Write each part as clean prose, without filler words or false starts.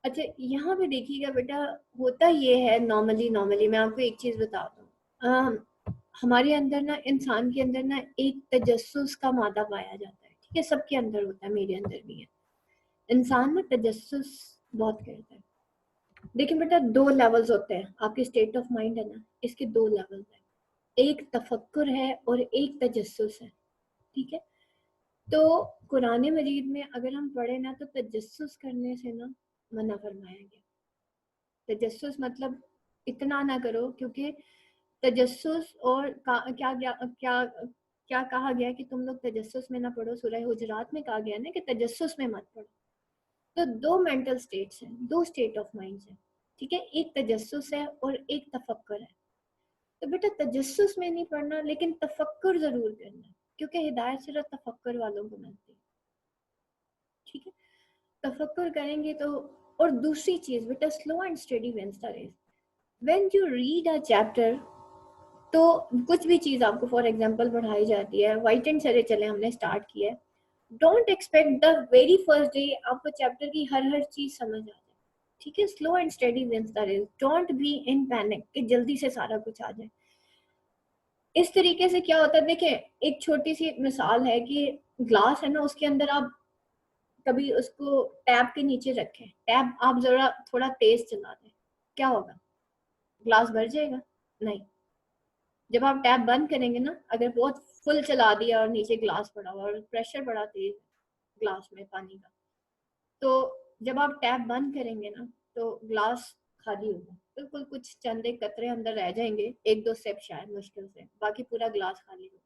अच्छा यहाँ पे देखिएगा बेटा, होता ये है नॉर्मली मैं आपको एक चीज बताता हूँ। हमारे अंदर ना, इंसान के अंदर ना एक तजस्सुस का मादा पाया जाता है, ठीक है, सबके अंदर होता है, मेरे अंदर भी है। इंसान ना तजस्सुस बहुत करता है। लेकिन बेटा दो लेवल्स होते हैं, आपके स्टेट ऑफ माइंड है ना, इसके दो लेवल्स हैं, एक तफक्कुर है और एक तजस्सुस है, ठीक है। तो कुरान मजीद में अगर हम पढ़े ना, तो तजस्सुस करने से ना मना फरमाया गया। तजस्सुस मतलब इतना ना करो, क्योंकि तजस्सुस और क्या क्या क्या क्या कहा गया कि तुम लोग तजस्सुस में ना पढ़ो, सूरह हुजरात में कहा गया ना कि तजस्सुस में मत पढ़ो। तो दो मेंटल स्टेट्स हैं, दो स्टेट ऑफ माइंड्स हैं, ठीक है, एक तजस्सुस है और एक तफक्कुर है। तो बेटा तजस्सुस में नहीं पढ़ना, लेकिन तफक्कुर जरूर करना, क्योंकि हिदायत सिर्फ तफक्कुर वालों को मिलती है, ठीक है। तफक्कुर करेंगे तो। और दूसरी चीज बेटा, slow and steady wins the race. When you read a chapter, तो कुछ भी चीज आपको फॉर एग्जांपल पढ़ाई जाती है, व्हाइट एंड सरे चले हमने स्टार्ट किया है, don't expect the very first day आपको चैप्टर की हर चीज समझ आ जाए, ठीक है। Slow and steady wins the race, don't be in panic कि जल्दी से सारा कुछ आ जाए। इस तरीके से क्या होता है, देखिए एक छोटी सी मिसाल है कि ग्लास है ना, उसके अंदर आप कभी उसको टैप के नीचे रखें, टैप आप जरा थोड़ा तेज चला दें, क्या होगा? ग्लास भर जाएगा? नहीं। जब आप टैप बंद करेंगे ना, अगर बहुत फुल चला दिया और नीचे ग्लास पड़ा हुआ और प्रेशर बड़ा तेज ग्लास में पानी का, तो जब आप टैप बंद करेंगे ना, तो ग्लास खाली होगा, बिल्कुल कुछ चंद एक कतरे अंदर रह जाएंगे, एक दो स्टेप शायद मुश्किल से, बाकी पूरा ग्लास खाली होगा।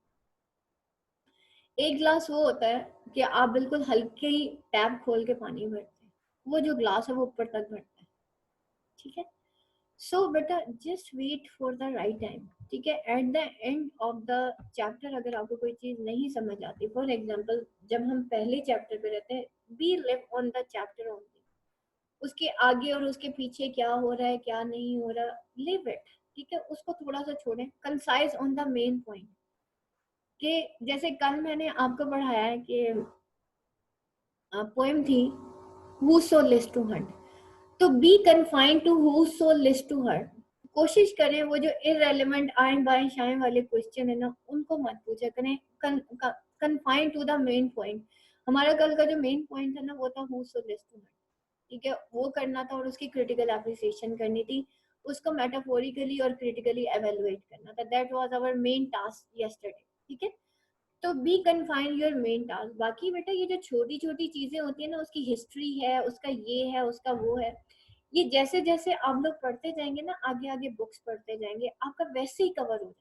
एक ग्लास वो होता है कि आप बिल्कुल हल्के ही टैप खोल के पानी भरते हैं, वो जो ग्लास है वो ऊपर तक भरता है, ठीक है। सो बेटा just wait for the right time, ठीक है। At the end of the chapter अगर आपको कोई चीज नहीं समझ आती, फॉर एग्जाम्पल जब हम पहले चैप्टर पे रहते हैं, be live on the chapter only, उसके आगे और उसके पीछे क्या हो रहा है क्या नहीं हो रहा, लिव इट, ठीक है, उसको थोड़ा सा छोड़ें, concise on the main point. कि जैसे कल मैंने आपको पढ़ाया है कि पोएम थी whoso list to hunt, तो be confined to whoso list to her. कोशिश करें वो जो इररेलेवेंट आए बाएं शाएं वाले क्वेश्चन है ना, उनको मत पूछा करें, confined to the main point. हमारा कल का जो मेन पॉइंट था ना, वो था हु सो लिस्ट टू हर, ठीक है, वो करना था और उसकी क्रिटिकल एप्रिसिएशन करनी थी, उसको मेटाफोरिकली और क्रिटिकली एवेलुएट करना था। That was our main task yesterday, ठीक है। तो be confine your main task. बाकी बेटा ये जो छोटी छोटी चीजें होती है ना, उसकी हिस्ट्री है, उसका ये है, उसका वो है, ये जैसे जैसे आप लोग पढ़ते जाएंगे ना, आगे आगे बुक्स पढ़ते जाएंगे, आपका वैसे ही कवर हो जाएगा।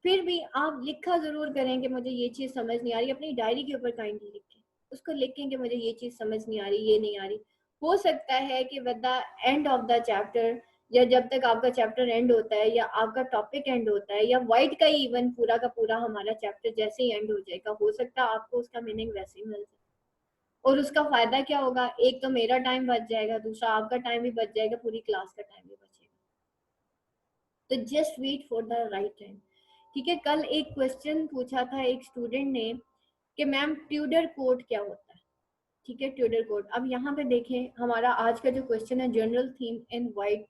फिर भी आप लिखा जरूर करें कि मुझे ये चीज समझ नहीं आ रही, अपनी डायरी के ऊपर काइंडली लिखें, उसको लिखें कि मुझे ये चीज समझ नहीं आ रही, ये नहीं आ रही। हो सकता है कि with the end of the chapter, या जब तक आपका चैप्टर एंड होता है या आपका टॉपिक एंड होता है, या वाइट का ही इवन पूरा का पूरा हमारा चैप्टर जैसे ही एंड हो जाएगा, हो सकता है आपको उसका मीनिंग वैसे ही मिल जाए। और उसका फायदा क्या होगा, एक तो मेरा टाइम बच जाएगा, दूसरा आपका टाइम भी बच जाएगा, पूरी क्लास का टाइम भी बचेगा। तो just wait for the right time, ठीक है। कल एक क्वेश्चन पूछा था एक स्टूडेंट ने कि मैम ट्यूडर कोड क्या होता है, ठीक है, ट्यूडर कोड। अब यहाँ पे देखें, हमारा आज का जो क्वेश्चन है general theme in white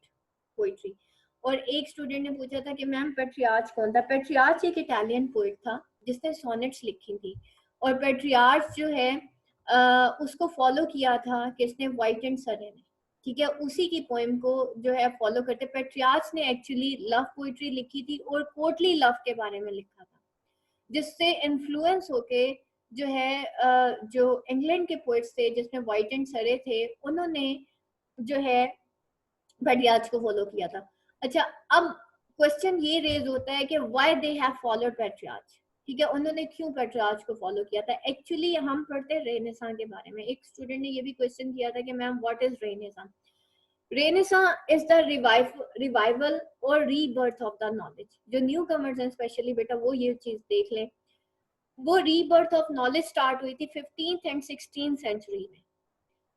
poetry, और एक स्टूडेंट ने पूछा था कि मैम पेट्रियार्च कौन था। पेट्रियार्च एक इटालियन पोइट था जिसने सोनेट्स लिखी थी, और पेट्रियार्च जो है उसको फॉलो किया था किसने, वाइट एंड सरे ने, ठीक है, उसी की पोएम को जो है फॉलो करते। पेट्रियार्च ने एक्चुअली लव पोइट्री लिखी थी और कोर्टली लव के बारे में लिखा था, जिससे इन्फ्लुएंस होके जो है जो इंग्लैंड के पोइट्स थे जिसमें वाइट एंड सरे थे, उन्होंने जो है पेट्रियार्च को फॉलो किया था। अच्छा, अब क्वेश्चन ये रेज होता है कि व्हाई दे हैव फॉलोड पेट्रियार्च, ठीक है, उन्होंने क्यों पेट्रियार्च को फॉलो किया था। एक्चुअली हम पढ़ते हैं रेनेसां के बारे में, एक स्टूडेंट ने ये भी क्वेश्चन किया था कि ma'am what is renaissance. Renaissance is the revival और रीबर्थ ऑफ द नॉलेज। जो न्यू कमर्स हैं स्पेशली बेटा वो ये चीज देख लें, वो रीबर्थ ऑफ नॉलेज स्टार्ट हुई थी 15th एंड 16th सेंचुरी में।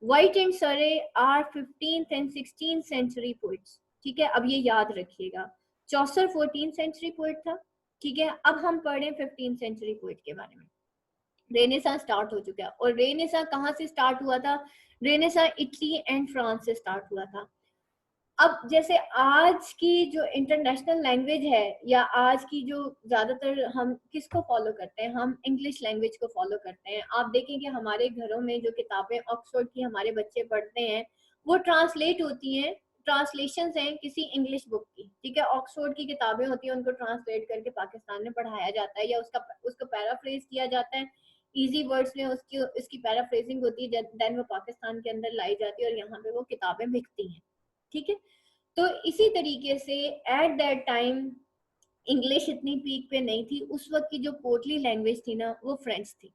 Wyatt and Surrey are 15th and 16th century poets, ठीक है, अब ये याद रखिएगा। चौसर 14th सेंचुरी पोइट था, ठीक है। अब हम पढ़े 15th सेंचुरी पोइट के बारे में। रेनेसा स्टार्ट हो चुका है। और रेनेसा कहाँ से स्टार्ट हुआ था? रेनेसा इटली एंड फ्रांस से स्टार्ट हुआ था। अब जैसे आज की जो इंटरनेशनल लैंग्वेज है, या आज की जो ज्यादातर हम किसको फॉलो करते हैं, हम इंग्लिश लैंग्वेज को फॉलो करते हैं। आप देखेंगे हमारे घरों में जो किताबें ऑक्सफोर्ड की हमारे बच्चे पढ़ते हैं, वो ट्रांसलेट होती हैं, ट्रांसलेशंस हैं किसी इंग्लिश बुक की, ठीक है। ऑक्सफोर्ड की किताबें होती हैं, उनको ट्रांसलेट करके पाकिस्तान में पढ़ाया जाता है, या उसको पैराफ्रेज किया जाता है इजी वर्ड्स में, उसकी पैराफ्रेजिंग होती है, देन वो पाकिस्तान के अंदर लाई जाती है और यहाँ पे वो किताबें बिकती हैं, ठीक है। तो इसी तरीके से एट दैट टाइम इंग्लिश इतनी पीक पे नहीं थी, उस वक्त की जो कोटली लैंग्वेज थी ना, वो फ्रेंच थी,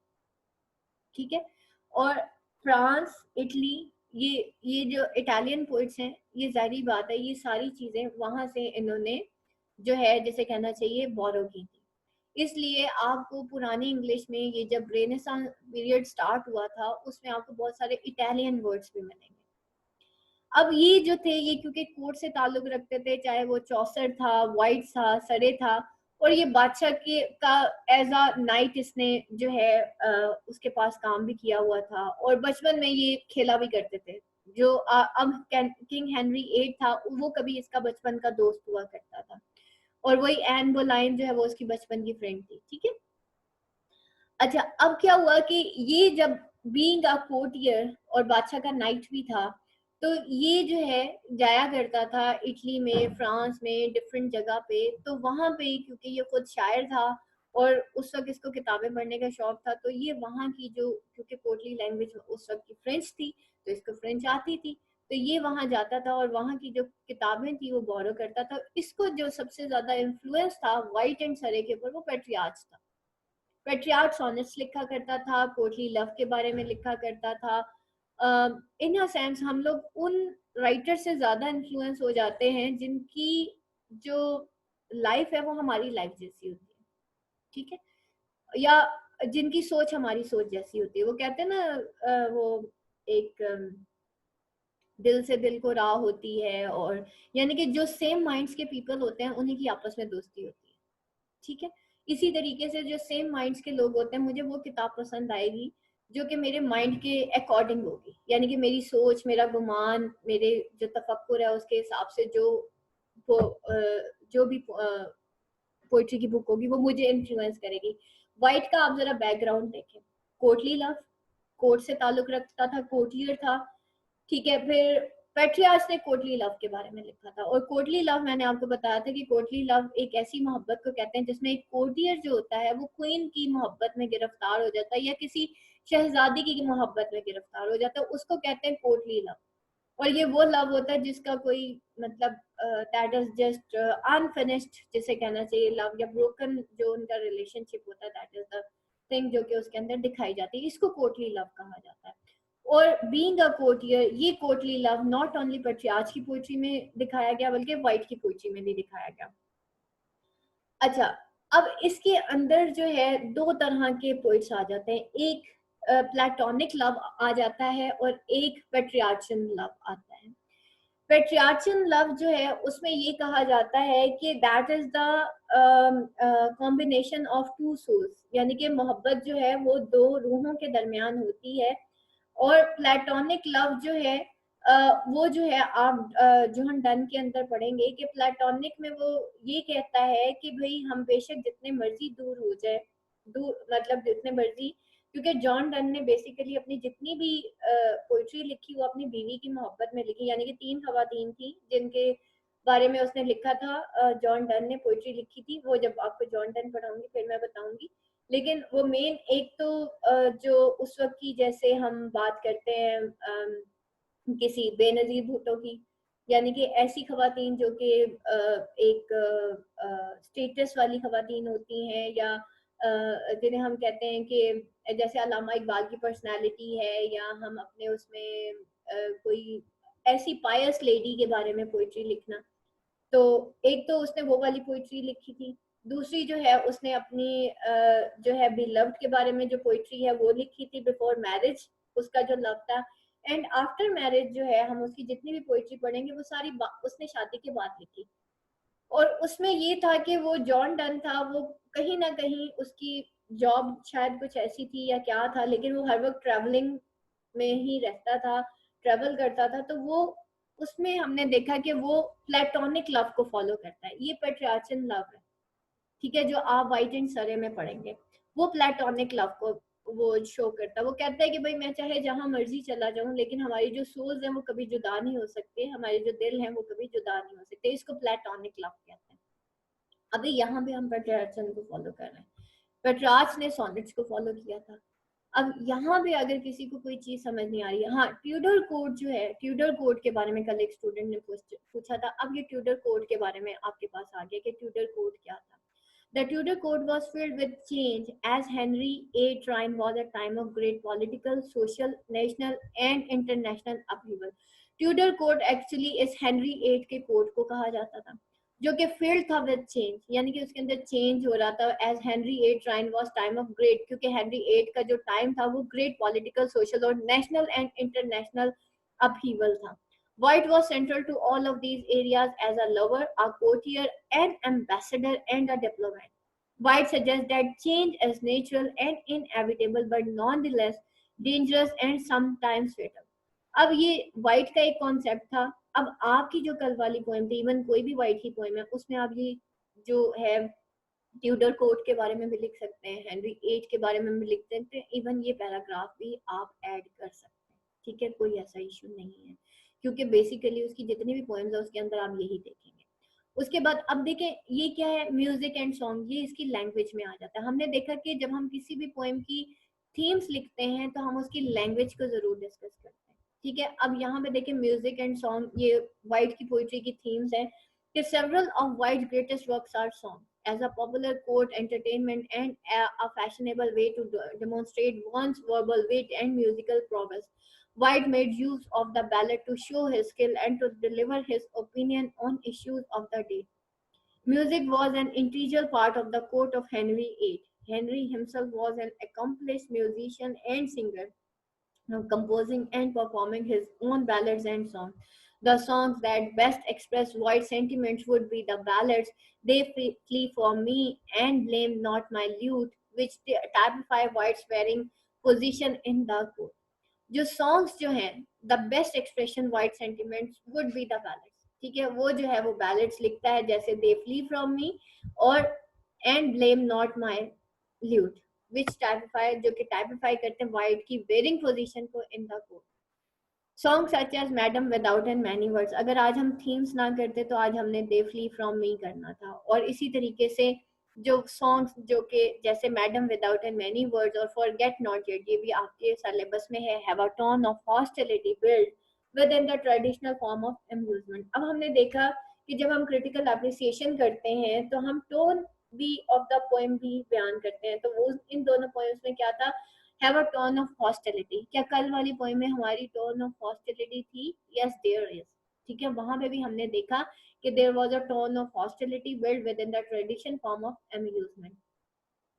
ठीक है। और फ्रांस, इटली, ये जो इटालियन पोइट्स हैं, ये जाहिर बात है ये सारी चीजें वहां से इन्होंने जो है जैसे कहना चाहिए बोरो की थी। इसलिए आपको पुरानी इंग्लिश में ये जब रेनेसांस पीरियड स्टार्ट हुआ था, उसमें आपको बहुत सारे इटालियन वर्ड्स भी मिलेंगे। अब ये जो थे, ये क्योंकि कोर्ट से ताल्लुक रखते थे, चाहे वो चौसर था, वाइट था, सरे था, और ये बादशाह के का एज अ नाइट इसने जो है उसके पास काम भी किया हुआ था, और बचपन में ये खेला भी करते थे। जो अब किंग हेनरी 8 था, वो कभी इसका बचपन का दोस्त हुआ करता था, और वही एन बोलाइन जो है वो उसकी बचपन की फ्रेंड थी, ठीक है। अच्छा, अब क्या हुआ कि ये जब बीइंग अ कोर्टियर और बादशाह का नाइट भी था, तो ये जो है जाया करता था इटली में, फ्रांस में, डिफरेंट जगह पे। तो वहां पे क्योंकि ये खुद शायर था और उस वक्त इसको किताबें पढ़ने का शौक था, तो ये वहां की जो, क्योंकि कोर्टली लैंग्वेज उस वक्त की फ्रेंच थी, तो इसको फ्रेंच आती थी, तो ये वहां जाता था और वहां की जो किताबें थी वो बोरो करता था। इसको जो सबसे ज्यादा इन्फ्लुएंस था वाइट एंड सरे के ऊपर, वो पेट्रियार्च था। पेट्रियार्च सॉनेट्स लिखा करता था, कोटली लव के बारे में लिखा करता था। इन अ सेंस हम लोग उन राइटर से ज्यादा इन्फ्लुएंस हो जाते हैं जिनकी जो लाइफ है वो हमारी लाइफ जैसी होती है, ठीक है, या जिनकी सोच हमारी सोच जैसी होती है। वो कहते हैं ना, वो एक दिल से दिल को राह होती है, और यानी कि जो सेम माइंड्स के पीपल होते हैं उन्हीं की आपस में दोस्ती होती है, ठीक है। इसी तरीके से जो सेम माइंड्स के लोग होते हैं, मुझे वो किताब पसंद आएगी जो कि मेरे माइंड के अकॉर्डिंग होगी, यानी कि मेरी सोच, मेरा गुमान, मेरे जो तफक्कुर है उसके हिसाब से जो भी पोइट्री की बुक होगी वो मुझे इन्फ्लुएंस करेगी। वाइट का आप जरा बैकग्राउंड देखें, कोर्टली लव, कोर्ट से ताल्लुक रखता था, कोर्टियर था, ठीक है। फिर पेट्रियार्च ने कोटली लव के बारे में लिखा था, और कोटली लव मैंने आपको बताया था कि कोटली लव एक ऐसी मोहब्बत को कहते हैं जिसमें एक कोर्टियर जो होता है वो क्वीन की मोहब्बत में गिरफ्तार हो जाता है, या किसी शहजादी की मोहब्बत में गिरफ्तार हो जाता है, उसको कहते हैं कोटली लव। और ये वो लव होता है जिसका कोई मतलब दैट इज जस्ट अनफिनिश्ड जिसे कहना चाहिए लव, या ब्रोकन जो उनका रिलेशनशिप होता है, दैट इज द थिंग जो कि उसके अंदर दिखाई जाती है, इसको कोटली लव कहा जाता है। और बीइंग अ कोर्टियर, ये कोटली लव नॉट ओनली पेट्रियार्च की पोइट्री में दिखाया गया बल्कि वाइट की पोइट्री में भी दिखाया गया। अच्छा, अब इसके अंदर जो है दो तरह के पोइट्स आ जाते हैं, एक प्लेटोनिक लव आ जाता है और एक पेट्रियार्चन लव आता है। पेट्रियार्चन लव जो है उसमें ये कहा जाता है कि that is the combination of two souls, यानी कि मोहब्बत जो है वो दो रूहों के दरमियान होती है। और प्लेटोनिक लव जो है वो जो है आप जॉन डन के अंदर पढ़ेंगे कि प्लेटोनिक में वो ये कहता है कि भाई हम बेशक जितने मर्जी दूर हो जाए, दूर मतलब जितने मर्जी, क्योंकि जॉन डन ने बेसिकली अपनी जितनी भी पोइट्री लिखी वो अपनी बीवी की मोहब्बत में लिखी, यानी कि 3 खवातीन थी जिनके बारे में उसने लिखा था। जॉन डन ने पोइट्री लिखी थी, वो जब आपको जॉन डन पढ़ाऊंगी फिर मैं बताऊंगी। लेकिन वो मेन एक तो जो उस वक्त की, जैसे हम बात करते हैं किसी बेनजीर भुट्टो की, यानी कि ऐसी खवातीन जो कि एक स्टेटस वाली खवातीन होती हैं, या जिन्हें हम कहते हैं कि जैसे अल्लामा इकबाल की पर्सनालिटी है, या हम अपने उसमें कोई ऐसी पायस लेडी के बारे में पोइट्री लिखना। तो एक तो उसने वो वाली पोइट्री लिखी थी, दूसरी जो है उसने अपनी जो है बिलव्ड के बारे में जो पोइट्री है वो लिखी थी बिफोर मैरिज, उसका जो लव था। एंड आफ्टर मैरिज जो है हम उसकी जितनी भी पोइट्री पढ़ेंगे वो सारी उसने शादी के बाद लिखी। और उसमें ये था कि वो जॉन डन था, वो कहीं ना कहीं उसकी जॉब शायद कुछ ऐसी थी या क्या था, लेकिन वो हर वक्त ट्रैवलिंग में ही रहता था, ट्रैवल करता था, तो वो उसमें हमने देखा कि वो प्लेटोनिक लव को फॉलो करता है। ये पेट्रियार्चल लव है, ठीक है, जो आप वाइट एंड सरे में पढ़ेंगे, वो प्लेटोनिक लव को वो शो करता है। वो कहता है कि भाई मैं चाहे जहां मर्जी चला जाऊं, लेकिन हमारी जो सोल्स हैं वो कभी जुदा नहीं हो सकते, हमारे जो दिल हैं वो कभी जुदा नहीं हो सकते। इसको प्लेटोनिक लव कहते हैं। अभी यहाँ पे हम पेट्रियार्चल को फॉलो कर रहे हैं। पेट्रार्च ने सोनेट्स को फॉलो किया था। अब यहाँ पे अगर किसी को कोई चीज समझ नहीं आ रही है, हाँ, ट्यूडर कोड जो है, ट्यूडर कोड के बारे में कल एक स्टूडेंट ने पूछा था। अब ये ट्यूडर कोड के बारे में आपके पास आ गया कि ट्यूडर कोड क्या था। The Tudor court was filled with change as Henry VIII reign was a time of great political, social, national and international upheaval. Tudor court actually इस Henry VIII के कोर्ट को कहा जाता था, जो कि filled था with change, यानी कि उसके अंदर चेंज हो रहा था। as Henry VIII reign was time of great, क्योंकि Henry VIII का जो टाइम था वो great political, social और national and international upheaval था। White was central to all of these areas as a lover, a courtier, an ambassador, and a diplomat. White suggests that change is natural and inevitable, but nonetheless dangerous and sometimes fatal. अब ये white का एक concept था। अब आपकी जो कल वाली पोएम थी, इवन कोई भी वाइट की पोएम है, उसमें आप ये जो है ट्यूडर कोर्ट के बारे में भी लिख सकते हैं, हेनरी एट के बारे में भी लिख सकते हैं, इवन ये पैराग्राफ भी आप ऐड कर सकते हैं, ठीक है, कोई ऐसा इशू नहीं है, क्योंकि बेसिकली उसकी जितनी भी पोएम्स है उसके अंदर आप यही देखेंगे। उसके बाद अब देखें ये क्या है, म्यूजिक एंड सॉन्ग, ये इसकी लैंग्वेज में आ जाता है। हमने देखा कि जब हम किसी भी पोएम की थीम्स लिखते हैं तो हम उसकी लैंग्वेज को जरूर डिस्कस करते हैं, ठीक है। अब यहाँ पे देखें म्यूजिक एंड सॉन्ग, ये वाइट की पोइट्री की थीम्स है कि several of White's greatest works are songs as a popular court entertainment and a fashionable way to demonstrate one's verbal wit and musical prowess. White made use of the ballad to show his skill and to deliver his opinion on issues of the day. Music was an integral part of the court of Henry VIII. Henry himself was an accomplished musician and singer, composing and performing his own ballads and songs. The songs that best express White's sentiments would be the ballads They Flee for Me and Blame Not My Lute, which typify White's varying position in the court. जो songs जो हैं the best expression white sentiments would be the ballets, ठीक है, वो जो है वो ballets लिखता है, जैसे दे फ्ली फ्रॉम मी और and blame not my lute, which typify, जो कि टाइपिफाई करते हैं वाइट की वेरिंग पोजीशन को in the court. Song such as madam withouten many words, अगर आज हम थीम्स ना करते तो आज हमने दे फ्ली फ्रॉम मी करना था। और इसी तरीके से जो सॉन्ग्स जो कि जैसे madam withouten many words और फॉरगेट नॉट येट, ये भी आपके सिलेबस में है, have a tone of hostility build within the traditional form of amusement. अब हमने देखा कि जब हम क्रिटिकल अप्रिसिएशन करते हैं तो हम टोन भी ऑफ द पोएम भी बयान करते हैं, तो वो इन दोनों पोएम्स में क्या था, have a tone of hostility. क्या कल वाली पोएम में हमारी टोन ऑफ हॉस्टिलिटी थी? यस देयर इज, ठीक है, वहां पे भी हमने देखा कि there was a tone of hostility build within the tradition form of amusement.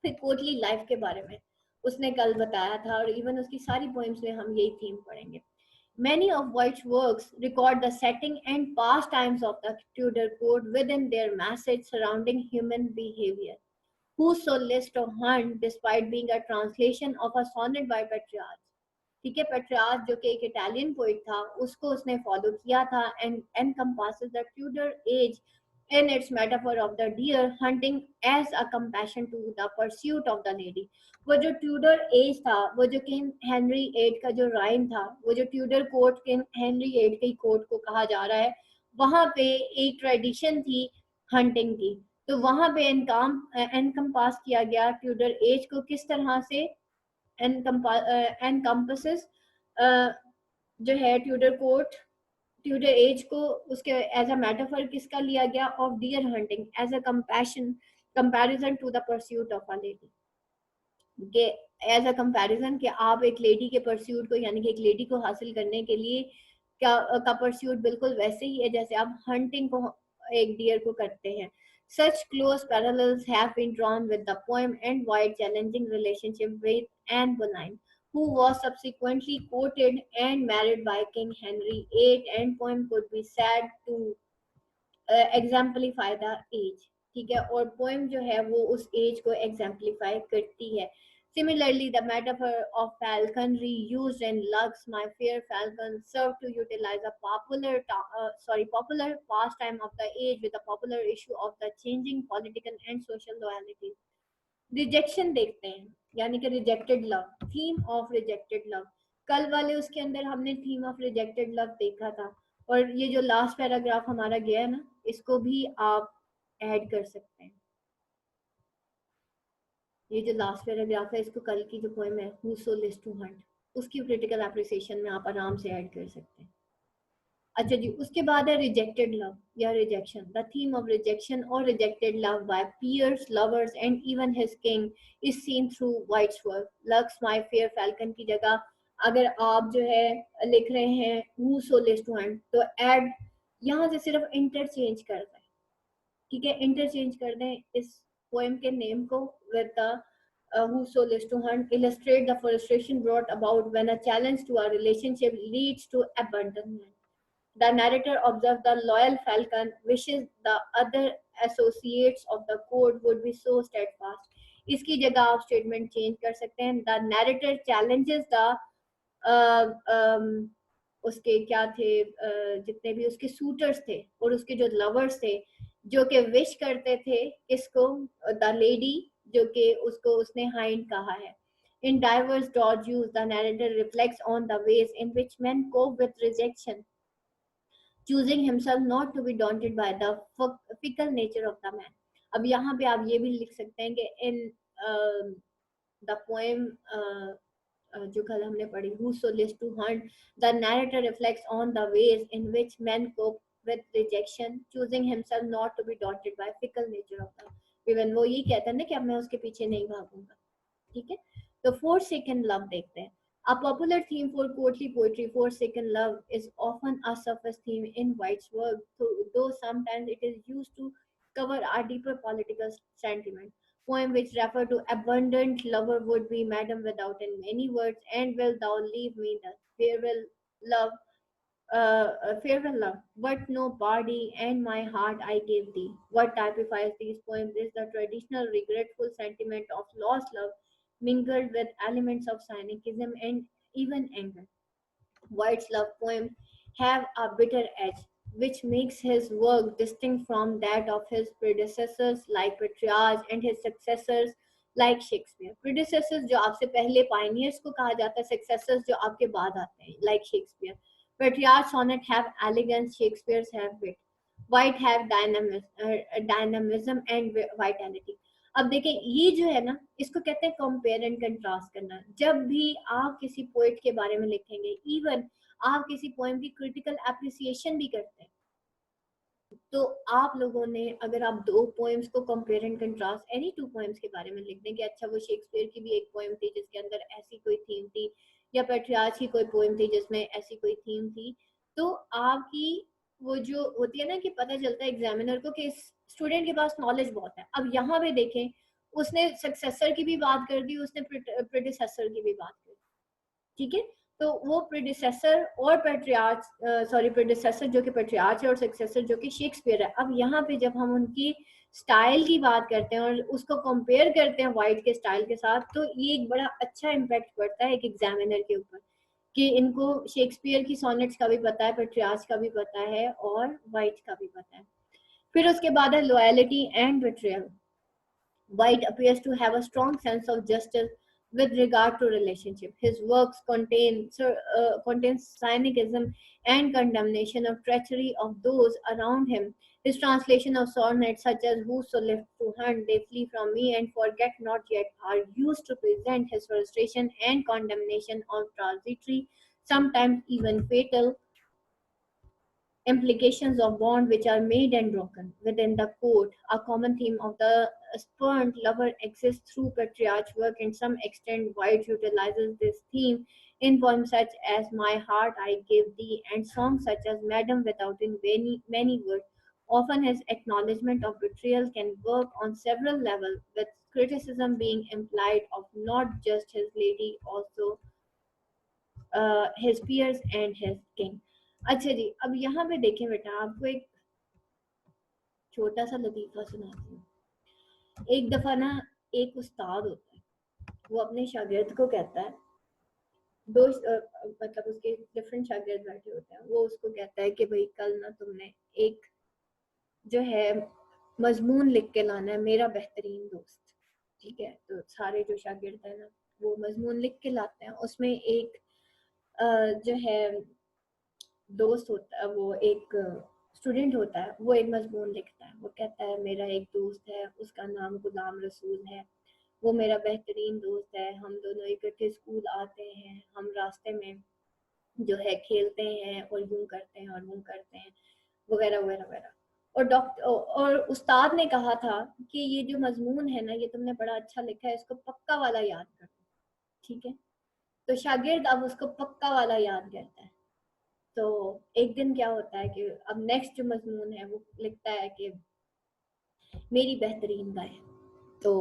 फिर कोर्टली लाइफ के बारे में उसने कल बताया था, और इवन उसकी सारी पोएम्स में हम यही थीम पढ़ेंगे। Many of White's works record the setting and pastimes of the Tudor court within their message surrounding human behavior. Whoso list to hunt despite being a translation of a sonnet by Petrarch. ठीक है, पेट्रियार्च जो कि एक Italian poet था, उसको उसने follow किया था and encompasses the Tudor age in its metaphor of the deer hunting as a compassion to the pursuit of the lady. वो जो ट्यूडर एज था, वो जो किंग हेनरी एट का जो राइन था, वो जो Tudor court king Henry eight के कोर्ट को कहा जा रहा है, वहां पे एक ट्रेडिशन थी हंटिंग की। तो वहां पे एनकम्पास किया गया ट्यूडर एज को किस तरह से, encompasses जो है ट्यूडर कोर्ट, ट्यूडर एज को उसके एज अ मेटाफर किसका लिया गया, of deer hunting as a compassion comparison to the pursuit of a lady, के एज अ कंपैरिजन कि आप एक लेडी के परस्यूट को, यानी कि एक लेडी को हासिल करने के लिए क्या का परस्यूट बिल्कुल वैसे ही है जैसे आप हंटिंग को एक डियर को करते हैं। Such close parallels have been drawn with the poem and White challenging relationship with Anne Boleyn, who was subsequently courted and married by King Henry VIII, and poem could be said to exemplify the age. ठीक है, और poem जो है वो उस as को exemplify करती है. Similarly, the metaphor of falconry used in Lux, My Fair Falcon, served to utilize a popular pastime of the age with a popular issue of the changing political and social loyalties. Rejection देखते हैं, यानी कि rejected love, theme of rejected love. कल वाले उसके अंदर हमने theme of rejected love देखा था, और ये जो लास्ट पैराग्राफ हमारा गया है ना, इसको भी आप ऐड कर सकते हैं. ये जो लास्ट पैराग्राफ है, इसको कल की जो पोएम है हूसो लिस्ट टू हंट, उसकी क्रिटिकल एप्रिसिएशन में आप आराम से ऐड कर सकते हैं. अच्छा जी, उसके बाद है रिजेक्टेड लव या rejection. The theme of rejection और rejected love by Pierce, lovers and even his king is seen through Wyatt's work. Lux my fair falcon की जगह अगर आप जो है लिख रहे हैं whoso list to hand, तो ऐड यहाँ से सिर्फ इंटरचेंज कर दें. ठीक है, इंटरचेंज कर दें इस पोएम के नेम को with the who so lives to hunt, illustrate the frustration brought about when a challenge to a relationship leads to abandonment. The narrator observes the loyal falcon wishes the other associates of the code would be so steadfast. इसकी जगह आप statement change कर सकते हैं. The narrator challenges the उसके क्या थे, जितने भी उसके सूटर्स थे और उसके जो लवर्स थे, जो कि विश करते थे किसको, द लेडी, जो कि उसको उसने हाइंड कहा है. In diverse dodge use, the narrator reflects on the ways in which men cope with rejection, choosing himself not to be daunted by the fickle nature of the man. अब यहाँ पे आप ये भी लिख सकते हैं कि in the poem जो कल हमने पढ़ी Whoso lives to hunt, the narrator reflects on the ways in which men cope with rejection, choosing himself not to be daunted by fickle nature of the women. वो ये कहता है ना कि अब मैं उसके पीछे नहीं भागूंगा. ठीक है, तो Forsaken Love देखते हैं. A popular theme for courtly poetry, Forsaken Love, is often a surface theme in White's work, though sometimes it is used to cover a deeper political sentiment. Poem which refer to abundant lover would be Madam Without in many words, and will thou leave me thus? Love, farewell love, but no body and my heart I gave thee. What typifies these poems is the traditional regretful sentiment of lost love, mingled with elements of cynicism and even anger. White's love poems have a bitter edge, which makes his work distinct from that of his predecessors like Petrarch and his successors like Shakespeare. Predecessors जो आपसे पहले pioneers को कहा जाता है, successors जो आपके बाद आते हैं like Shakespeare. Petrarch's sonnet have elegance, Shakespeare's have wit. White have dynamism and vitality. अब देखें, ये जो है ना, इसको कहते हैं कंपेयर एंड कंट्रास्ट करना. जब भी आप किसी पोइट के बारे में लिखेंगे, इवन आप किसी पोएम की क्रिटिकल एप्रिसिएशन भी करते हैं, तो आप लोगों ने अगर आप दो पोएम्स को compare and contrast any two poems के बारे में लिख दें कि अच्छा वो शेक्सपियर की भी एक पोएम थी जिसके अंदर ऐसी कोई थीम थी, या पेट्रियार्च की कोई पोएम थी जिसमें ऐसी कोई थीम थी, तो आपकी वो जो होती है ना कि पता चलता है एग्जामिनर को कि स्टूडेंट के पास नॉलेज बहुत है. अब यहाँ पे देखें, उसने सक्सेसर की भी बात कर दी, उसने प्रेडिसेसर की भी बात कर दी. ठीक है, तो वो प्रेडिसेसर और प्रेडिसेसर जो कि पेट्रियार्च है और सक्सेसर जो कि शेक्सपियर है. अब यहाँ पे जब हम उनकी स्टाइल की बात करते हैं और उसको कंपेयर करते हैं वाइट के स्टाइल के साथ, तो ये एक बड़ा अच्छा इम्पैक्ट पड़ता है एक एग्जामिनर के ऊपर कि इनको शेक्सपियर की सोनेट्स का भी पता है, पेट्रियार्च का भी पता है और वाइट का भी पता है. फिर उसके बाद है loyalty and betrayal. White appears to have a strong sense of justice with regard to relationship. His works contain cynicism and condemnation of treachery of those around him. His translation of sonnets such as "Whoso left to hunt, they flee from me, and forget not yet" are used to present his frustration and condemnation of transitory, sometimes even fatal, implications of bond which are made and broken. Within the code, a common theme of the spurned lover exists through patriarch work. In some extent, White utilizes this theme in poems such as My Heart I Give Thee and songs such as Madam Without in many words. Often his acknowledgement of betrayal can work on several levels, with criticism being implied of not just his lady, also his peers and his king. अच्छा जी, अब यहाँ पे देखें बेटा, आपको एक छोटा सा लतीफ़ा सुनाती हूँ. एक दफा ना एक उस्ताद होता है, वो अपने शागिर्द को कहता है, दो मतलब उसके डिफरेंट शागिर्द बैठे होते हैं, वो उसको कहता है कि भाई कल ना तुमने एक जो है मजमून लिख के लाना है, मेरा बेहतरीन दोस्त। ठीक है, तो सारे जो शागिर्द है ना वो मजमून लिख के लाते हैं। उसमें एक जो है दोस्त होता है, वो एक स्टूडेंट होता है, वो एक मजमून लिखता है। वो कहता है मेरा एक दोस्त है, उसका नाम गुलाम रसूल है, वो मेरा बेहतरीन दोस्त है, हम दोनों इकट्ठे स्कूल आते हैं, हम रास्ते में जो है खेलते हैं और यूं करते हैं और यूं करते हैं, वगैरह वगैरह वगैरह। और डॉक्टर और उस्ताद ने कहा था कि ये जो मजमून है ना, ये तुमने बड़ा अच्छा लिखा है, इसको पक्का वाला याद कर। ठीक है, तो शागिर्द अब उसको पक्का वाला याद करता है। तो एक दिन क्या होता है कि अब नेक्स्ट जो मजमून है वो लिखता है कि मेरी बेहतरीन गाय। तो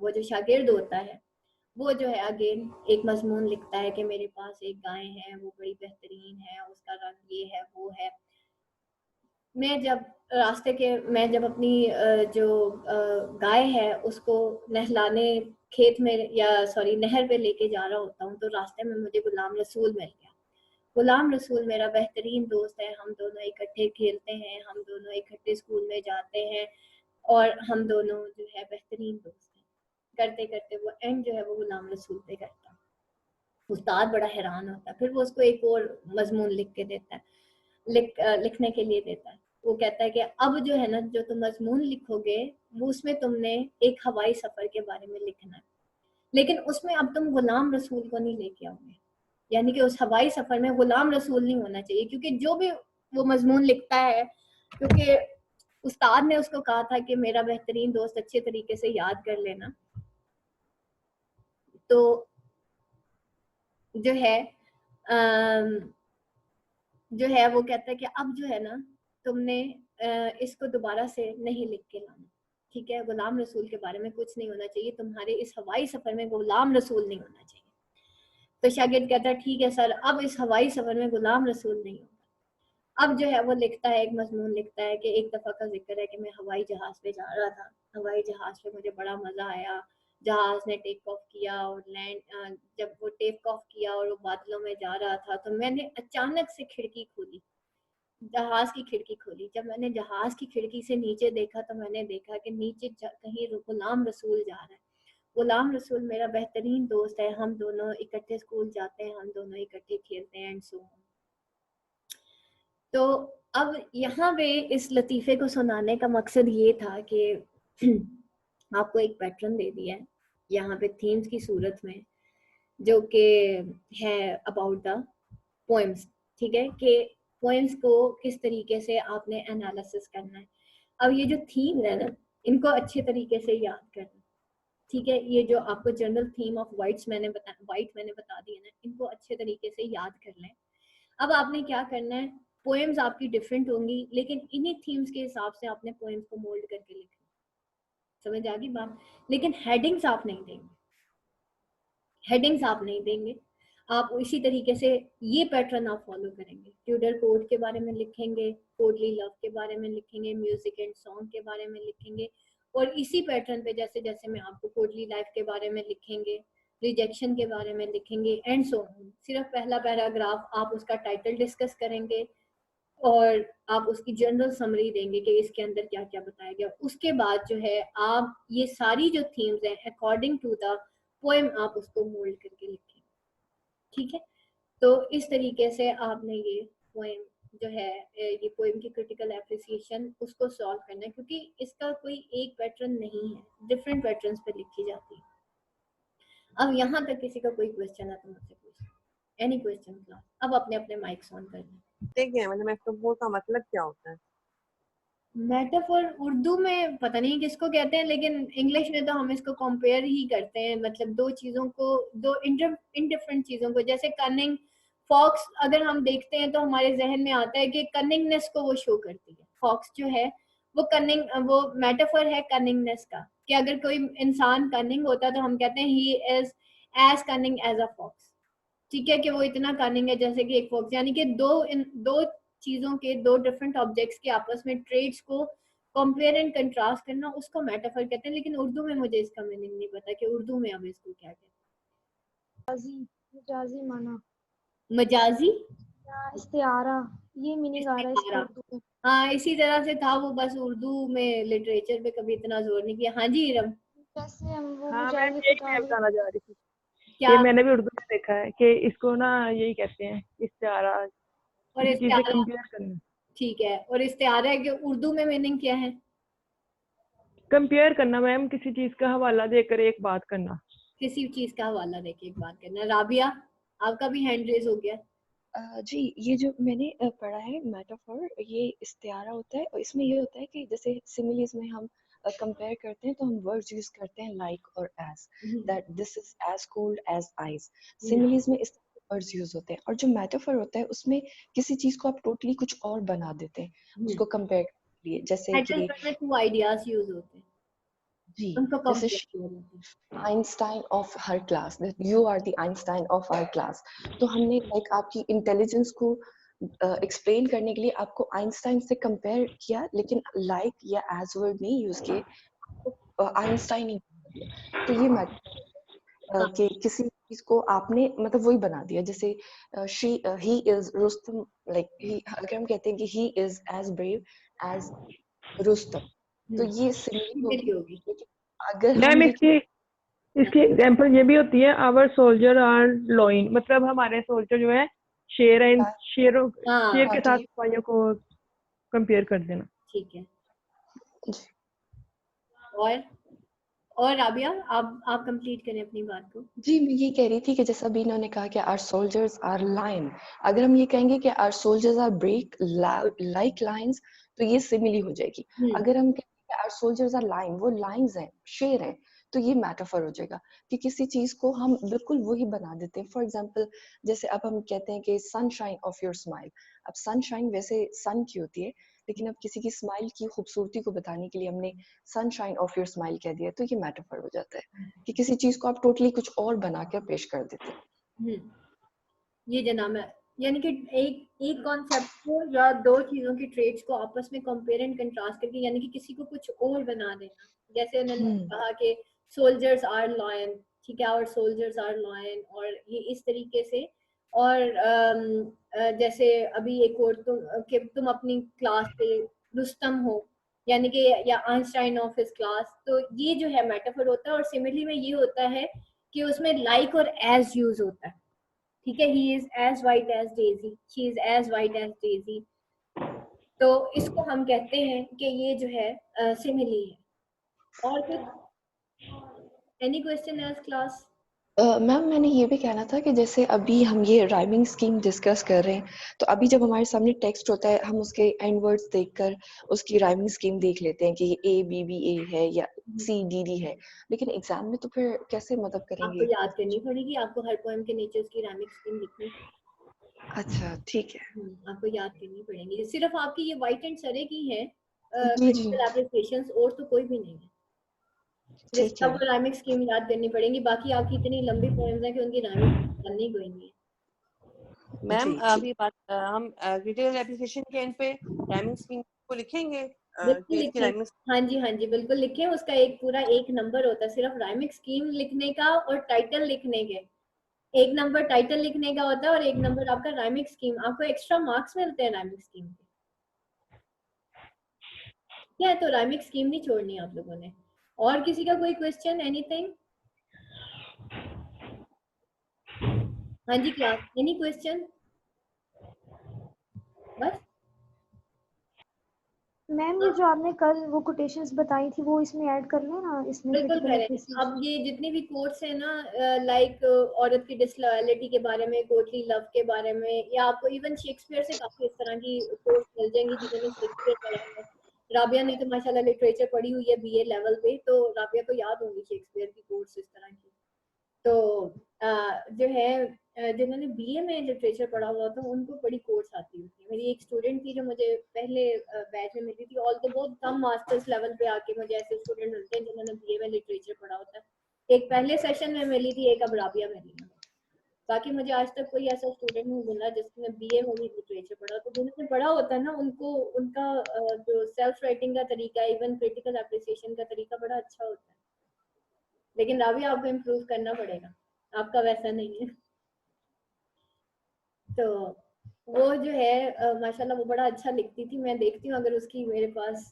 वो जो शागिर्द होता है वो जो है अगेन एक मजमून लिखता है कि मेरे पास एक गाय है, वो बड़ी बेहतरीन है, उसका रंग ये है वो है। मैं जब अपनी जो गाय है उसको नहलाने खेत में या सॉरी नहर पे लेके जा रहा होता हूँ, तो रास्ते में मुझे गुलाम रसूल मिल गया। गुलाम रसूल मेरा बेहतरीन दोस्त है, हम दोनों इकट्ठे खेलते हैं, हम दोनों इकट्ठे स्कूल में जाते हैं और हम दोनों जो है बेहतरीन दोस्त हैं। करते करते वो एंड जो है वो गुलाम रसूल पे करता है। उस्ताद बड़ा हैरान होता है, फिर वो उसको एक और मजमून लिख के देता है, लिखने के लिए देता है। वो कहता है कि अब जो है ना, जो तुम मजमून लिखोगे वो उसमें तुमने एक हवाई सफर के बारे में लिखना है, लेकिन उसमें अब तुम गुलाम रसूल को नहीं लेके आओगे। यानी कि उस हवाई सफर में गुलाम रसूल नहीं होना चाहिए, क्योंकि जो भी वो मजमून लिखता है, क्योंकि उस्ताद ने उसको कहा था कि मेरा बेहतरीन दोस्त अच्छे तरीके से याद कर लेना, तो जो है जो है वो कहता है कि अब जो है ना तुमने इसको दोबारा से नहीं लिख के लाना। ठीक है, गुलाम रसूल के बारे में कुछ नहीं होना चाहिए, तुम्हारे इस हवाई सफर में गुलाम रसूल नहीं होना चाहिए। तो शागिर्द कहता है ठीक है सर, अब इस हवाई सफर में गुलाम रसूल नहीं होगा। अब जो है वो लिखता है, एक मजमून लिखता है कि एक दफा का जिक्र है कि मैं हवाई जहाज पे जा रहा था, हवाई जहाज पे मुझे बड़ा मजा आया, जहाज ने टेक ऑफ किया और लैंड जब वो टेक ऑफ किया और वो बादलों में जा रहा था, तो मैंने अचानक से खिड़की खोली, जहाज की खिड़की खोली। जब मैंने जहाज की खिड़की से नीचे देखा तो मैंने देखा कि नीचे कहीं गुलाम रसूल जा रहा है। गुलाम रसूल मेरा बेहतरीन दोस्त है, हम दोनों इकट्ठे स्कूल जाते हैं, हम दोनों इकट्ठे खेलते हैं एंड सो ऑन। तो अब यहाँ पे इस लतीफ़े को सुनाने का मकसद ये था कि आपको एक पैटर्न दे दिया है यहाँ पे थीम्स की सूरत में, जो कि है अबाउट द पोएम्स। ठीक है, कि पोएम्स को किस तरीके से आपने एनालिसिस करना है। अब ये जो थीम है ना, इनको अच्छे तरीके से याद करना। ठीक है, ये जो आपको जनरल थीम ऑफ वाइट मैंने बता दिया ना, इनको अच्छे तरीके से याद कर लें। अब आपने क्या करना है, पोएम्स आपकी डिफरेंट होंगी, लेकिन इन्हीं थीम्स के हिसाब से आपने पोएम्स को मोल्ड करके लिखना। समझ आ गई बात? लेकिन हेडिंग्स आप नहीं देंगे, हेडिंग्स आप नहीं देंगे। आप इसी तरीके से ये पैटर्न आप फॉलो करेंगे, ट्यूडर कोड के बारे में लिखेंगे, कोडली लव के बारे में लिखेंगे, म्यूजिक एंड सॉन्ग के बारे में लिखेंगे, और इसी पैटर्न पे जैसे जैसे मैं आपको कोडली लाइफ के बारे में लिखेंगे, रिजेक्शन के बारे में लिखेंगे एंड सो ऑन। सिर्फ पहला पैराग्राफ आप उसका टाइटल डिस्कस करेंगे और आप उसकी जनरल समरी देंगे कि इसके अंदर क्या क्या बताया गया। उसके बाद जो है आप ये सारी जो थीम्स हैं अकॉर्डिंग टू द पोएम आप उसको मोल्ड करके लिखें। ठीक है, तो इस तरीके से आपने ये पोएम जो है ये पोएम की क्रिटिकल एप्रिसिएशन उसको सॉल्व करना है, क्योंकि इसका कोई एक पैटर्न नहीं है, डिफरेंट पैटर्न्स पे लिखी जाती है। अब यहाँ तक किसी का कोई क्वेश्चन है तो मुझसे पूछ, एनी क्वेश्चन क्लास। अब अपने अपने माइक्स ऑन कर लें। देखिए मतलब मेटाफोर का मतलब क्या होता है? मेटाफोर उर्दू में पता नहीं किसको कहते हैं, लेकिन इंग्लिश में तो हम इसको कंपेयर ही करते हैं, मतलब दो चीजों को, दो इनडिफरेंट चीजों को। जैसे कनिंग, फॉक्स अगर हम देखते हैं तो हमारे जहन में आता है कि कनिंगनेस को वो शो करती है। फॉक्स जो है वो वो मेटाफोर है कनिंगनेस का, कि अगर कोई इंसान कनिंग होता है तो हम कहते हैं he is as cunning as a fox. ठीक है, कि वो इतना कनिंग है जैसे कि एक फॉक्स, यानी कि दो चीजों के, दो डिफरेंट ऑब्जेक्ट्स के आपस में ट्रेड्स को कंपेयर एंड कंट्रास्ट करना उसको मेटाफर कहते हैं, लेकिन उर्दू में मुझे इसका मीनिंग नहीं पता कि उर्दू में अब इसको क्या कहते मजाजी मजाजी माना हैं। मजाजी या इस्तिआरा, ये मीनिंग आ रहा है इसका इस्तिआरा, उर्दू में। हाँ इसी तरह से था वो, बस उर्दू में लिटरेचर पे कभी इतना जोर नहीं किया। हाँ जी इरम, जैसे हम वो हाँ मैम मुजाहिद यही मैं किताब बताना चाह रही थी। ये क्या? मैंने भी उर्दू में देखा है कि इसको ना यही कहते हैं इस्तिआरा, और किसी चीज से इस्तिआरा, कंपेयर करना। ठीक है, और इस्तिआरा है कि उर्दू में मीनिंग क्या है? कंपेयर करना मैम, किसी चीज का हवाला देकर एक बात करना। किसी चीज का हवाला देके एक बात करना। राबिया, आपका भी हैंड रेज हो गया। जी, ये जो मैंने पढ़ा है मेटाफर, ये इस्तिआरा होता है और इसमें ये होता है कि जैसे सिमिलीज में हम कंपेयर करते हैं तो हम वर्ड्स यूज करते हैं लाइक और as, that this is as cold as ice. Similes में इस तरह के वर्ड्स यूज होते हैं, और जो मेटाफर होता है उसमें किसी चीज को आप टोटली कुछ और बना देते हैं उसको कंपेयर करने के लिए, जैसे कि में टू आइडियाज यूज होते हैं, जी, उनको जैसे कंपेयर किया जाता है। Einstein of her class, that you are the Einstein of her class. तो हमने लाइक आपकी इंटेलिजेंस को एक्सप्लेन करने के लिए आपको आइंस्टाइन से कंपेयर किया, लेकिन लाइक या एज वर्ड नहीं यूज किए, आइंस्टाइन ही बना दिया। तो ये हाँ, कि किसी चीज को आपने मतलब वही बना दिया, जैसे she he is Rustam, like he, अगर हम कहते हैं कि he is as brave as Rustam, तो ये सिमिली मिली होगी। होगी। लेकिन अगर हम मैम ये इसकी इसकी एग्जांपल ये भी होती है, आवर सोल्जर आर लॉइन, मतलब हमारे सोल्जर जो है शेर है, शेरों शेर हाँ के साथ सिपाहियों को कंपेयर कर देना। ठीक है। जी और और राबिया, आप कंप्लीट करें अपनी बात को। जी, मैं ये कह रही थी कि जैसा अभी इन्होंने कहा कि आवर सोल्जर्स आर लायन, अगर हम ये कहेंगे कि our soldiers are brave like lions, तो ये सिमिली हो जाएगी। अगर हम कहेंगे कि आवर सोल्जर्स आर लायन, वो लायंस हैं, शेर हैं, तो ये मेटाफर हो जाएगा कि किसी चीज को हम बिल्कुल वही बना देते हैं। फॉर एग्जांपल, जैसे अब हम कहते हैं कि सनशाइन ऑफ योर स्माइल। अब सनशाइन वैसे सन की होती है, लेकिन अब किसी की स्माइल की खूबसूरती को बताने के लिए हमने सनशाइन ऑफ योर स्माइल कह दिया, तो ये मेटाफर हो जाता है कि किसी चीज को आप टोटली कुछ और बनाकर पेश कर देते हैं। ये जनाब है, यानी कि एक कॉन्सेप्ट को या दो चीजों की ट्रेड्स को आपस में कंपेयर एंड कंट्रास्ट करके, यानी कि किसी को कुछ और बना देना। जैसे उन्होंने कहा कि सोल्जर्स आर लॉयन, ठीक है, और सोल्जर्स आर लॉयन, और ये इस तरीके से। और जैसे अभी एक और तुम अपनी क्लास पे रुस्तम हो, यानी कि या आइंस्टाइन ऑफ हिज क्लास, तो ये जो है मेटाफर होता है। और सिमिली में ये होता है कि उसमें लाइक और एज यूज होता है, ठीक है। He is as white as daisy, she is as white as daisy. तो इसको हम कहते हैं कि ये जो है सिमिली है। और कुछ, any question as class? Ma'am, मैंने ये भी कहना था कि जैसे अभी हम ये राइमिंग स्कीम डिस्कस कर रहे हैं, तो अभी जब हमारे सामने टेक्स्ट होता है हम उसके एंड वर्ड्स देखकर उसकी राइमिंग स्कीम देख लेते हैं कि ये ए बी बी ए है या सी डी डी है, लेकिन एग्जाम में तो फिर कैसे मतलब आपको करेंगे? याद करनी पड़ेगी, आपको हर पोएम के नीचे उसकी राइमिंग स्कीम लिखनी। अच्छा, ठीक है। आपको याद करनी पड़ेगी। सिर्फ आपकी ये वाइट एंड सरे की है जी जी, क्रिटिकल एप्रिसिएशंस, और तो कोई भी नहीं है ठीक जिसका है। आपको राइमिंग स्कीम याद करनी पड़ेगी। बाकी आपकी इतनी लंबी पोएम्स हैं कि उनकी राइमिंग करनी कोई नहीं है। मैम जी ठीक। अभी बात हम क्रिटिकल एप्रिसिएशन के एंड पे राइमिंग स्कीम को लिखेंगे बिल्कुल कि इसकी लिखें। राइमिंग। हाँ जी, हाँ जी, बिल्कुल लिखें। उसका एक पूरा एक नंबर होता है सिर्फ राइमिंग स्कीम लिखने का और टाइटल लिखने के। एक नंबर टाइटल लिखने का होता है और एक नंबर आपका राइमिंग स्कीम। आपको एक्स्ट्रा मार्क्स मिलते हैं राइमिंग स्कीम के। क्या है, तो राइमिंग स्कीम नहीं छोड़नी आप लोगों ने। और किसी का कोई क्वेश्चन, एनीथिंग? हाँ जी क्लास, एनी क्वेश्चन? बस मैम ये जो आपने कल वो कोटेशंस बताई थी वो इसमें ऐड कर लो ना, इसमें बिल्कुल क्रिटिकल करें। एप्रिसिएशन। अब ये जितनी भी कोट्स है ना, लाइक औरत की डिसलॉयलिटी के बारे में, कोटली लव के बारे में, या आपको इवन शेक्सपियर से काफी इस तरह की कोट्स मिल जाएंगी जिन्होंने शेक्सपियर पढ़ा हुआ है। राबिया ने तो माशाल्लाह लिटरेचर पढ़ी हुई है बीए लेवल पे, तो राबिया को याद होंगी शेक्सपियर की कोट्स इस तरह की। तो जो है जिन्होंने बीए में लिटरेचर पढ़ा हुआ था उनको बड़ी कोर्स आती होती है। मेरी एक स्टूडेंट थी जो मुझे पहले बैच में मिली थी, ऑल तो बहुत कम मास्टर्स लेवल पे आके मुझे ऐसे स्टूडेंट मिलते हैं जिन्होंने बीए में लिटरेचर पढ़ा होता है। एक पहले सेशन में मिली थी, एक अब राबिया मिली है। बाकी मुझे आज तक कोई ऐसा स्टूडेंट नहीं मिला जिसने बीए में भी लिटरेचर पढ़ा। तो जिन्होंने पढ़ा होता है ना, उनको उनका जो सेल्फ राइटिंग का तरीका, इवन क्रिटिकल एप्रिसिएशन का तरीका बड़ा अच्छा होता है। लेकिन रावी आपको इम्प्रूव करना पड़ेगा, आपका वैसा नहीं है। तो वो जो है माशाल्लाह वो बड़ा अच्छा लिखती थी। मैं देखती हूँ अगर उसकी मेरे पास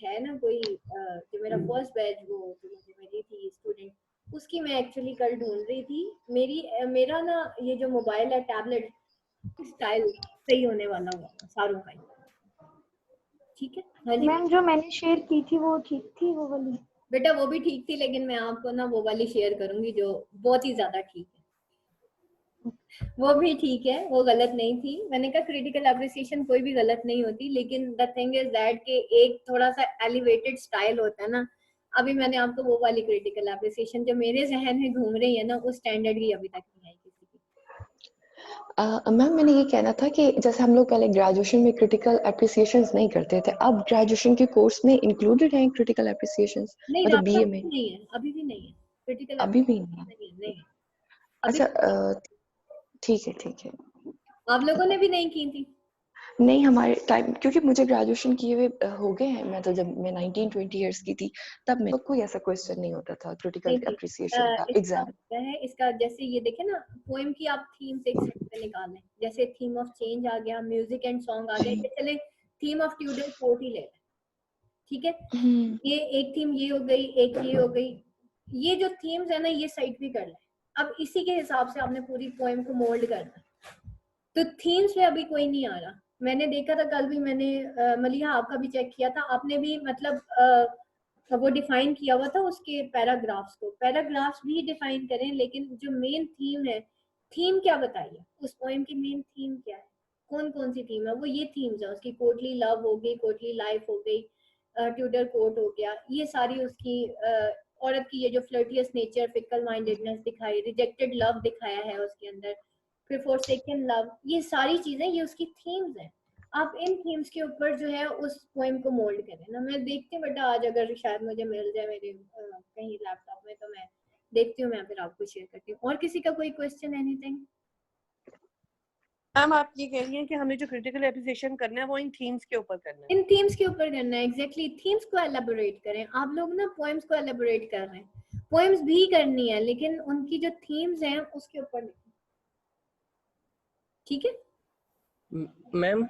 है ना कोई जो मेरा फर्स्ट बैच वो जो मुझे मिली थी स्टूडेंट, उसकी मैं एक्चुअली कल ढूंढ रही थी। मेरा ना ये जो मोबाइल है, टैबलेट स्टाइल सही होने वाला हुआ सारों का ही। ठीक है हाँ जी मैम, जो मैंने शेयर की थी वो ठीक थी, वो वाली? बेटा वो भी ठीक थी, लेकिन मैं आपको ना वो वाली शेयर करूंगी जो बहुत ही ज्यादा ठीक है। वो भी ठीक है, वो गलत नहीं थी। मैंने कहा क्रिटिकल एप्रिसिएशन कोई भी गलत नहीं होती, लेकिन द थिंग इज दैट के एक थोड़ा सा एलिवेटेड स्टाइल होता है ना। अभी मैंने आपको वो वाली क्रिटिकल एप्रिसिएशन जो मेरे जहन में घूम रही है ना, उस स्टैंडर्ड की अभी तक नहीं आई किसी की। मैम मैंने ये कहना था कि जैसे हम लोग पहले ग्रेजुएशन में क्रिटिकल एप्रिसिएशंस नहीं करते थे, अब ग्रेजुएशन के कोर्स में इंक्लूडेड हैं क्रिटिकल एप्रिसिएशंस, नहीं मतलब राबिया बीए अभी में? भी नहीं है, अभी भी नहीं है क्रिटिकल अभी भी नहीं है? एप्रिसिएशन, नहीं है अभी। अच्छा, ठीक है ठीक है। आप लोगों ने भी नहीं की थी? नहीं, हमारे टाइम, क्योंकि मुझे ग्रेजुएशन किए हुए हो गए हैं, मैं तो जब मैं 19-20 इयर्स की थी तब में तो कोई ऐसा क्वेश्चन नहीं होता था क्रिटिकल नहीं नहीं एप्रिसिएशन का इसका एग्जाम। होता है, इसका जैसे ये देखे ना, पोएम की आप थीम्स एक सेट पे निकाल लें, जैसे थीम ऑफ चेंज आ गया, म्यूजिक एंड सॉन्ग आ गया, ये चले थीम ऑफ ट्यूडर कोर्ट ही ले लें। ठीक है, ये एक थीम ये हो गई, एक ये हो गई। ये जो थीम्स है ना, ये साइड भी कर लें। अब इसी के हिसाब से आपने पूरी पोएम को मोल्ड करना है। तो थीम्स पे अभी कोई नहीं आ रहा। मैंने देखा था कल भी, मैंने मलिहा आपका भी चेक किया था, आपने भी मतलब वो डिफाइन किया हुआ था उसके पैराग्राफ्स को। पैराग्राफ्स भी डिफाइन करें, लेकिन जो मेन थीम है, थीम क्या बताइए उस पोएम की, मेन थीम क्या है, कौन कौन सी थीम है, वो ये थीम्स है उसकी। कोर्टली लव हो गई, कोर्टली लाइफ हो गई, ट्यूडर कोर्ट हो गया, ये सारी उसकी औरत की ये जो फ्लर्टियस नेचर, फिकल माइंडेडनेस दिखाई, रिजेक्टेड लव दिखाया है उसके अंदर, फिर फॉरसेकन लव, ये सारी चीजें ये उसकी थीम्स हैं। आप इन थीम्स के ऊपर जो है उस पोएम को मोल्ड करें ना। मैं देखती हूँ बेटा, आज अगर शायद मुझे मिल जाए मेरे कहीं लैपटॉप में, तो मैं देखती हूँ, मैं फिर आपको शेयर करती हूँ। और किसी का कोई क्वेश्चन, एनीथिंग? मैम आप ये कह रही हैं कि हमें जो क्रिटिकल एप्रिसिएशन करना है वो इन थीम्स के ऊपर करना है? इन थीम्स के ऊपर करना है, एग्जैक्टली। थीम्स को एलेबोरेट करें। आप लोग ना पोएम्स को एलेबोरेट कर रहे हैं, पोएम्स भी करनी है, लेकिन उनकी जो थीम्स हैं उसके ऊपर लिखें। ठीक है मैम?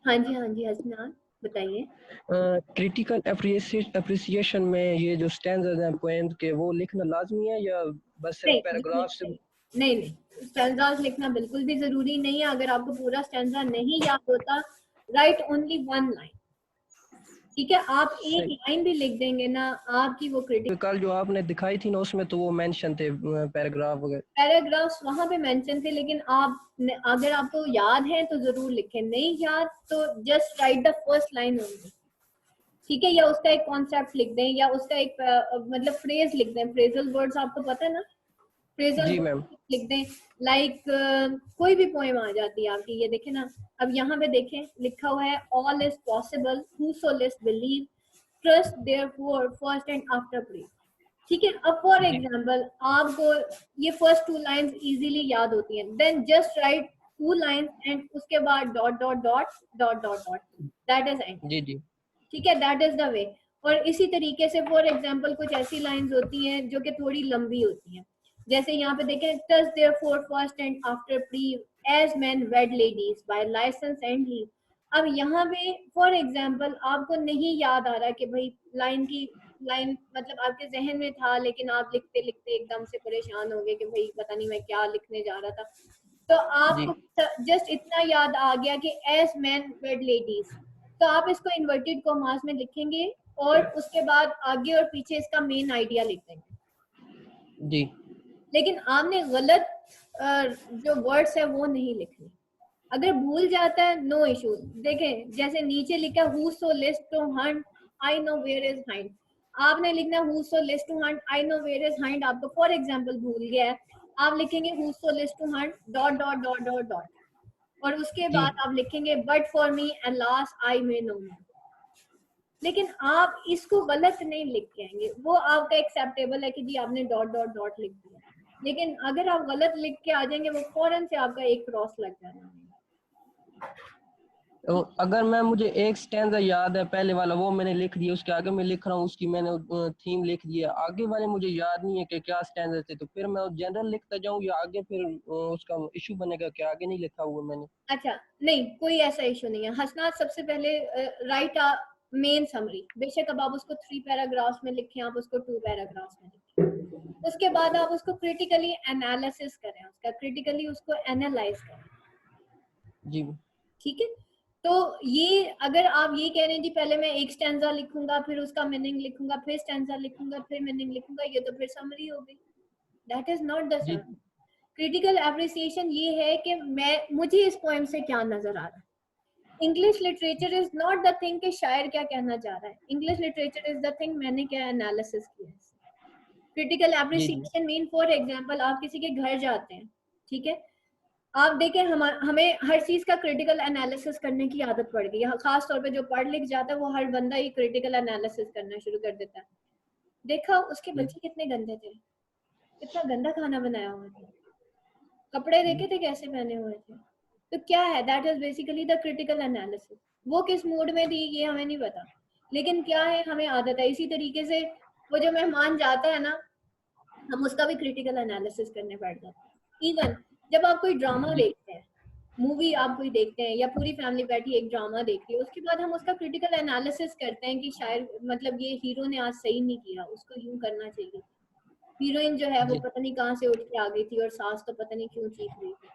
हाँ जी हसनान बताइए। क्रिटिकल एप्रिसिएशन में ये जो स्टैंजर्स हैं पोएम्स के, वो लिखना लाजमी है या बस सिर्फ पैराग्राफ से? नहीं, स्टैंजास लिखना बिल्कुल भी जरूरी नहीं है। अगर आपको पूरा स्टैंजा नहीं याद होता, राइट ओनली वन लाइन। ठीक है, आप एक लाइन भी लिख देंगे ना, आपकी वो क्रिटिकल। कल जो आपने दिखाई थी ना उसमें तो वो मेंशन थे पैराग्राफ वगैरह। पैराग्राफ्स वहां पे मेंशन थे, लेकिन आप अगर आपको याद है तो जरूर लिखें, नहीं याद तो just right the first line only. ठीक है, या उसका एक कॉन्सेप्ट लिख दें, या उसका एक मतलब फ्रेज लिख दें। फ्रेजल वर्ड्स आपको पता है ना, फ्रेजल जी मैम। लिख दें। लाइक कोई भी पोएम आ जाती है आपकी, ये देखें ना, अब यहाँ पे देखें लिखा हुआ है, all is possible whoso lest believe, trust therefore first and after pray. ठीक है, अब फॉर एग्जांपल आपको ये फर्स्ट टू लाइंस इजीली याद होती हैं, then just write two lines and उसके बाद dot dot dot dot dot dot, that is end. जी जी ठीक है, दैट इज द वे। और इसी तरीके से फॉर एग्जांपल कुछ ऐसी लाइंस होती हैं जो कि थोड़ी लंबी होती हैं, जैसे यहाँ पे देखें, touch therefore first and after preve as men wed ladies by licence and leave. अब यहाँ पे फॉर एग्जांपल आपको नहीं याद आ रहा कि भाई लाइन मतलब आपके जहन में था, लेकिन आप लिखते लिखते एकदम से परेशान हो गए कि भाई पता नहीं मैं क्या लिखने जा रहा था। तो आपको जस्ट इतना याद आ गया कि एज मैन वेड लेडीज, तो आप इसको इन्वर्टेड कॉमास में लिखेंगे और उसके बाद आगे और पीछे इसका मेन आइडिया लिख देंगे। जी। लेकिन आपने गलत जो वर्ड्स है वो नहीं लिखने। अगर भूल जाता है, नो इशू। देखें जैसे नीचे लिखा whoso list to hunt I know where is hind, आपने लिखना whoso list to hunt I know where is hind. आपको फॉर एग्जांपल भूल गया है, आप लिखेंगे whoso list to hunt dot dot dot dot dot, और उसके बाद आप लिखेंगे but for me and last I may no more. लेकिन आप इसको गलत नहीं लिख के आएंगे, वो आपका एक्सेप्टेबल है कि जी आपने डॉट डॉट डॉट लिख दिया। लेकिन अगर आप गलत लिख के आ जाएंगे वो फौरन से आपका एक क्रॉस लग जाना है। तो अगर मैं मुझे एक स्टैंजा याद है पहले वाला वो मैंने लिख दिया, उसके आगे मैं लिख रहा हूँ उसकी मैंने थीम लिख दिया, आगे वाले मुझे याद नहीं है कि क्या स्टैंजा थे, तो फिर मैं जनरल लिखता जाऊँ या आगे फिर उसका इशू बनेगा कि आगे नहीं लिखा हुआ मैंने? अच्छा नहीं, कोई ऐसा इशू नहीं है हसनात। सबसे पहले राइट अ मेन समरी, बेशक अब आप उसको 3 पैराग्राफ्स में लिखें, आप उसको 2 पैराग्राफ्स में लिखें, उसके बाद आप उसको क्रिटिकली एनालिसिस करें, उसका क्रिटिकली उसको एनालाइज करें। जी ठीक है, तो ये अगर आप ये कह रहे हैं जी पहले मैं एक स्टैंजा लिखूंगा फिर उसका मीनिंग लिखूंगा फिर स्टैंजा लिखूंगा फिर मीनिंग लिखूंगा, ये तो फिर समरी हो गई। दैट इज नॉट द जी समरी। क्रिटिकल एप्रिसिएशन ये है कि मुझे इस पोएम से क्या नजर आ रहा है। English literature is not the thing कि शायर क्या कहना चाह रहा है, English literature is the thing मैंने क्या एनालिसिस किया है। क्रिटिकल जी एप्रिसिएशन मीन फॉर एग्जांपल आप किसी के घर जाते हैं, ठीक है, आप देखें हमें हर चीज का क्रिटिकल एनालिसिस करने की आदत पड़ गई है, खास तौर पे जो पढ़ लिख जाता है वो हर बंदा ही क्रिटिकल एनालिसिस करना शुरू कर देता है। देखा उसके जी बच्चे कितने गंदे थे, कितना गंदा खाना बनाया हुआ था, कपड़े देखे थे कैसे पहने हुए थे, तो क्या है, that is basically the critical analysis. वो किस मूड में थी ये हमें नहीं पता, लेकिन क्या है हमें आदत है। इसी तरीके से वो जो मेहमान जाता है ना, हम उसका भी क्रिटिकल एनालिसिस करने बैठ जाते हैं। इवन जब आप कोई ड्रामा जी देखते हैं, मूवी आप कोई देखते हैं या पूरी फैमिली बैठी एक ड्रामा देख रही है, उसके बाद हम उसका क्रिटिकल एनालिसिस करते हैं कि शायद मतलब ये हीरो ने आज सही नहीं किया, उसको यूं करना चाहिए था, हीरोइन जो है वो जी पता नहीं कहाँ से उठ के आ गई थी और सास तो पता नहीं क्यों चीख रही थी।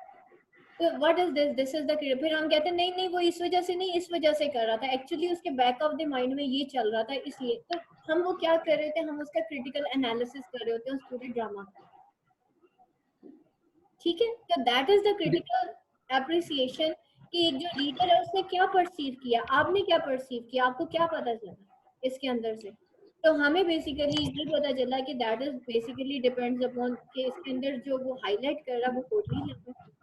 तो what is this is the, फिर हम कहते हैं नहीं नहीं वो इस वजह से नहीं इस वजह से कर रहा था, एक्चुअली उसके बैक ऑफ द माइंड में ये चल रहा था इसलिए। तो हम वो क्या कर रहे थे, हम उसका क्रिटिकल एनालिसिस कर रहे होते हैं उस पूरे ड्रामा का। ठीक है, तो that is the critical appreciation कि एक जो रीडर है उसने क्या परसीव किया, आपने क्या परसीव किया, आपको क्या पता चला इसके अंदर से। तो हमें बेसिकली ये पता चला कि that is basically depends upon कि इसके अंदर जो वो हाईलाइट कर रहा है वो टोटली अलग है।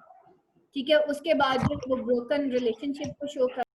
ठीक है, उसके बाद जो वो ब्रोकन रिलेशनशिप को शो कर